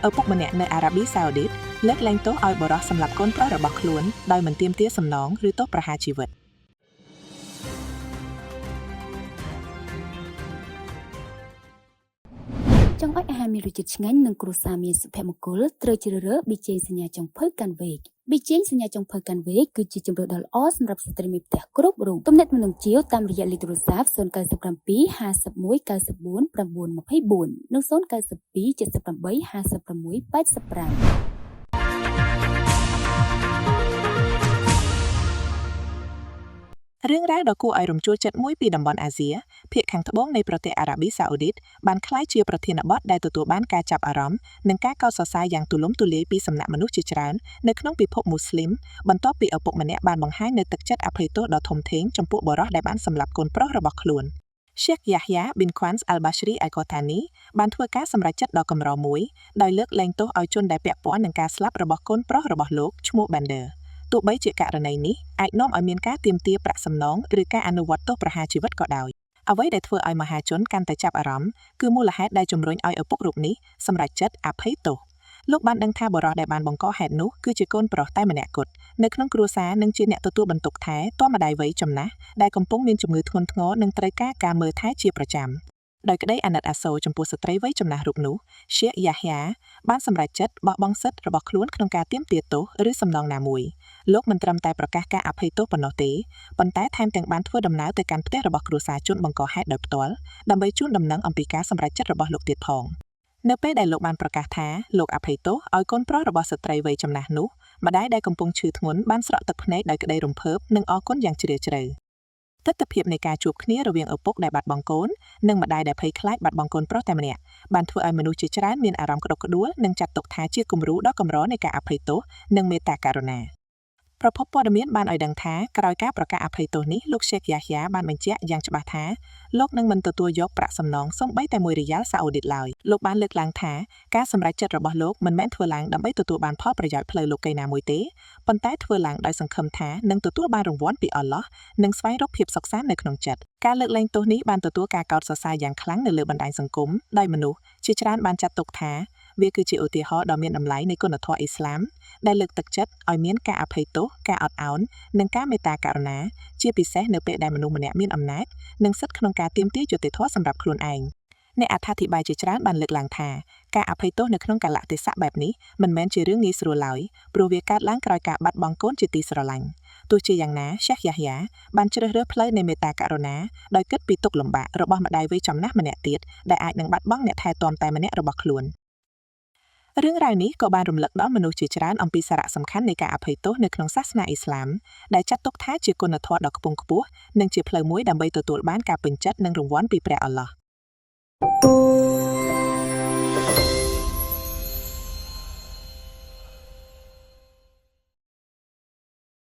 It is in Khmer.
ឪពុកម្នាក់នៅអារ៉ាប៊ីសាអូឌីតលើកលែងទោសឲ្យបុរសសម្លាប់កូនប្រុសរបស់ខ្លួនដោយមិនទាមទារសំណងឬទោសប្រហារជីវិតចង់ឲ្យអាហារមានរសជាតិឆ្ងាញ់និងគ្រួសារមានសុភមង្គលត្រូវជ្រើសរើសប៊ីចេងសញ្ញាចុងភៅកាន់វែកប៊ីចេងសញ្ញាចុងភៅកាន់វែកគឺជាជម្រើសដ៏ល្អសម្រាប់ស្ត្រីមេផ្ទះគ្រប់រូបទំនាក់ទំនងជាវតាមរយៈលេខទូរស័ព្ទ097 51 94 924និង092 78 56 85រឿងរ៉ាវដ៏គួរឲ្យរំជួលចិត្តមួយពីតំបន់អាស៊ីភាគខាងត្បូងនៃប្រទេសអារ៉ាប៊ីសាអូឌីតបានក្លាយជាប្រធានបទដែលទទួលបានការចាប់អារម្មណ៍និងការកោតសរសើរយ៉ាងទូលំទូលាយពីសំណាក់មនុស្សជាច្រើននៅក្នុងពិភពមូស្លីមបន្ទាប់ពីឪពុកម្នាក់បានបង្ហាញនូវទឹកចិត្តអភ័យទោសដ៏ធំធេងចំពោះបុរសដែលបានសម្លាប់កូនប្រុសរបស់ខ្លួន Sheikh Yahya bin Khwans al-Bashri al-Qotani បានធ្វើការសម្រេចចិត្តដ៏កម្រមួយដោយលើកលែងទោសឲ្យជនដែលពាក់ព័ន្ធនឹងការស្លាប់របស់កូនប្រុសរបស់លោកឈ្មោះ Banderទោះបីជាករណីនេះអាចនាំឲ្យមានការទាមទារប្រាក់សំណងឬការអនុវត្តទោសប្រហារជីវិតក៏ដោយអ្វីដែលធ្វើឲ្យមហាជនកាន់តែចាប់អារម្មណ៍គឺមូលហេតុដែលជំរុញឲ្យឪពុករូបនេះសម្រេចចិត្តអភ័យទោសលោកបានដឹងថាបុរសដែលបានបង្កហេតុនោះគឺជាកូនប្រុសតែម្នាក់គត់នៅក្នុងគ្រួសារនិងជាអ្នកទទួលបន្ទុកថែទាំម្ដាយវ័យចំណាស់ដែលកំពុងមានជំងឺធ្ងន់ធ្ងរនិងត្រូវការមើលថែជាប្រចាំដោយក្តីអាណិតអាសូរចំពោះស្ត្រីវ័យចំណាស់រូបនោះ Sheikh Yahya បានសម្រេចចិត្តបោះបង់សិទ្ធិរបស់ខ្លួនក្នុងការទាមទារទោសឬសំណងណាមួយលោកមិនត្រឹមតែប្រកាសការអភ័យទោសប៉ុណ្ណោះទេប៉ុន្តែថែមទាំងបានធ្វើដំណើរទៅកាន់ផ្ទះរបស់គ្រួសារជនបង្កហេតុដោយផ្ទាល់ដើម្បីជូនដំណឹងអំពីការសម្រេចចិត្តរបស់លោកទៀតផងនៅពេលដែលលោកបានប្រកាសថាលោកអភ័យទោសឲ្យកូនប្រុសរបស់ស្ត្រីវ័យចំណាស់នោះម្ដាយដែលកំពុងឈឺធ្ងន់បានស្រក់ទឹកភ្នែកដោយក្តីរំភើបនិងអរគុណយ៉ាងជ្រាលជ្រៅទស្សនវិជ្ជានៃការជួបគ្នារវាងឪពុកដែលបាត់បង់កូននិងម្ដាយដែលភ័យខ្លាចបាត់បង់កូនប្រុសតែម្នាក់បានធ្វើឲ្យមនុស្សជាច្រើនមានអារម្មណ៍ក្តុកក្តួលនិងចាត់ទុកថាជាគំរូដ៏កម្រនៃការអភ័យទោសនិងមេត្តាករុណាប្រភពព័ត៌មានបានឲ្យដឹងថាក្រោយការប្រកាសអភ័យទោសនេះលោក Sheikh Yahya បានបញ្ជាក់យ៉ាងច្បាស់ថាលោកនឹងមិនទទួលយកប្រាក់សំណងសូម្បីតែ1 រៀលសាអូឌីតឡើយលោកបានលើកឡើងថាការសម្រេចចិត្តរបស់លោកមិនមែនធ្វើឡើងដើម្បីទទួលបានផលប្រយោជន៍ផ្លូវលោកីណាមួយទេប៉ុន្តែធ្វើឡើងដោយសង្ឃឹមថានឹងទទួលបានរង្វាន់ពីអល់ឡោះនិងស្វែងរកភាពសុខសាន្តនៅក្នុងចិត្តការលើកលែងទោសនេះបានទទួលការកោតសរសើរយ៉ាងខ្លាំងនៅលើបណ្ដាញសង្គមដោយមនុស្សជាច្រើនបានចាត់ទុកថាវាគឺជាឧទាហរណ៍ដ៏មានតម្លៃនៃគុណធម៌អ៊ីស្លាមដែលលើកទឹកចិត្តឲ្យមានការអភ័យទោសការអត់ឱននិងការមេត្តាករុណាជាពិសេសនៅពេលដែលមនុស្សម្នាក់មានអំណាចនិងសិទ្ធិក្នុងការទាមទារយុត្តិធម៌សម្រាប់ខ្លួនឯងអ្នកអត្ថាធិប្បាយជាច្រើនបានលើកឡើងថាការអភ័យទោសនៅក្នុងកាលៈទេសៈបែបនេះមិនមែនជារឿងងាយស្រួលឡើយព្រោះវាកើតឡើងក្រោយការបាត់បង់កូនជាទីស្រឡាញ់ទោះជាយ៉ាងណា Sheikh Yahya បានជ្រើសរើសផ្លូវនៃមេត្តាករុណាដោយគិតពីទុក្ខលំបាករបស់ម្ដាយវ័យចំណាស់ម្នាក់ទៀតដែលអាចនឹងបាត់បង់អ្នកថែទាំតែម្នាក់របស់ខ្លួនរឿងរ៉ាវនេះក៏បានរំលឹកដល់មនុស្សជាច្រើនអំពីសារៈសំខាន់នៃការអភ័យទោសនៅក្នុងសាសនាអ៊ីស្លាមដែលចាត់ទុកថាជាគុណធម៌ដ៏ខ្ពង់ខ្ពស់និងជាផ្លូវមួយដើម្បីទទួលបានការពេញចិត្តនិងរង្វាន់ពីព្រះអល់ឡោះ